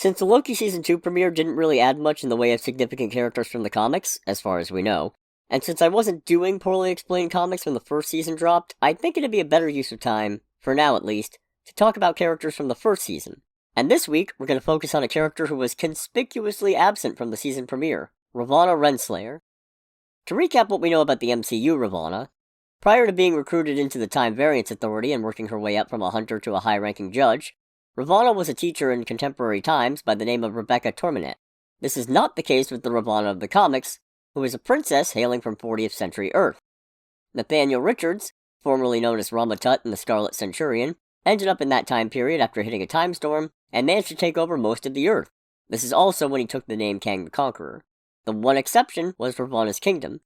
Since the Loki Season 2 premiere didn't really add much in the way of significant characters from the comics, as far as we know, and since I wasn't doing poorly explained comics when the first season dropped, I think it'd be a better use of time, for now at least, to talk about characters from the first season. And this week, we're going to focus on a character who was conspicuously absent from the season premiere, Ravonna Renslayer. To recap what we know about the MCU Ravonna, prior to being recruited into the Time Variance Authority and working her way up from a hunter to a high-ranking judge, Ravonna was a teacher in contemporary times by the name of Rebecca Tormenette. This is not the case with the Ravonna of the comics, who is a princess hailing from 40th century Earth. Nathaniel Richards, formerly known as Ramatut in the Scarlet Centurion, ended up in that time period after hitting a time storm, and managed to take over most of the Earth. This is also when he took the name Kang the Conqueror. The one exception was Ravonna's kingdom,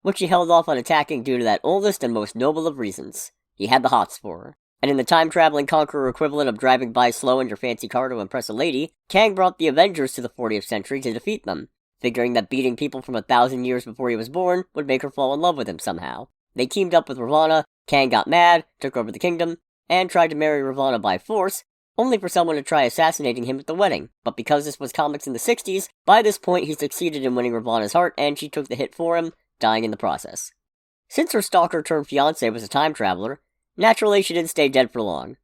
which he held off on attacking due to that oldest and most noble of reasons. He had the hots for her. And in the time-traveling conqueror equivalent of driving by slow in your fancy car to impress a lady, Kang brought the Avengers to the 40th century to defeat them, figuring that beating people from 1,000 years before he was born would make her fall in love with him somehow. They teamed up with Ravonna, Kang got mad, took over the kingdom, and tried to marry Ravonna by force, only for someone to try assassinating him at the wedding. But because this was comics in the 60s, by this point he succeeded in winning Ravonna's heart, and she took the hit for him, dying in the process. Since her stalker-turned-fiancé was a time traveler, naturally she didn't stay dead for long.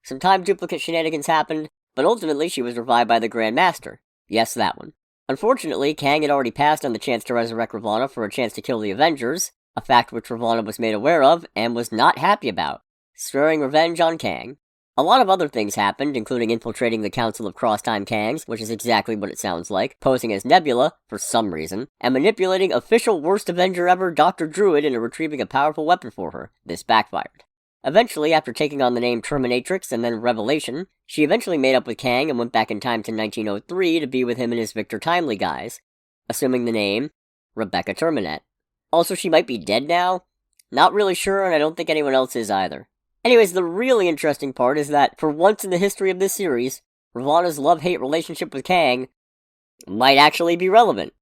Some time duplicate shenanigans happened, but ultimately she was revived by the Grand Master. Yes, that one. Unfortunately, Kang had already passed on the chance to resurrect Ravonna for a chance to kill the Avengers, a fact which Ravonna was made aware of, and was not happy about, swearing revenge on Kang. A lot of other things happened, including infiltrating the Council of Cross-Time Kangs, which is exactly what it sounds like, posing as Nebula, for some reason, and manipulating official worst Avenger ever Dr. Druid into retrieving a powerful weapon for her. This backfired. Eventually, after taking on the name Terminatrix and then Revelation, she eventually made up with Kang and went back in time to 1903 to be with him and his Victor Timely guys, assuming the name Rebecca Terminette. Also, she might be dead now? Not really sure, and I don't think anyone else is either. Anyways, the really interesting part is that, for once in the history of this series, Ravonna's love-hate relationship with Kang might actually be relevant.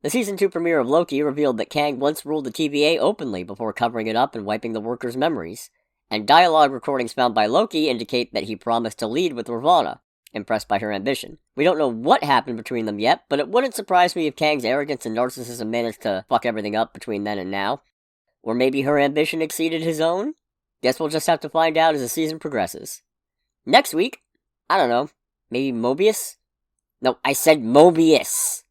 The Season 2 premiere of Loki revealed that Kang once ruled the TVA openly before covering it up and wiping the workers' memories, and dialogue recordings found by Loki indicate that he promised to lead with Ravonna, impressed by her ambition. We don't know what happened between them yet, but it wouldn't surprise me if Kang's arrogance and narcissism managed to fuck everything up between then and now. Or maybe her ambition exceeded his own? Guess we'll just have to find out as the season progresses. Next week, I don't know, maybe Mobius? No, I said Mobius!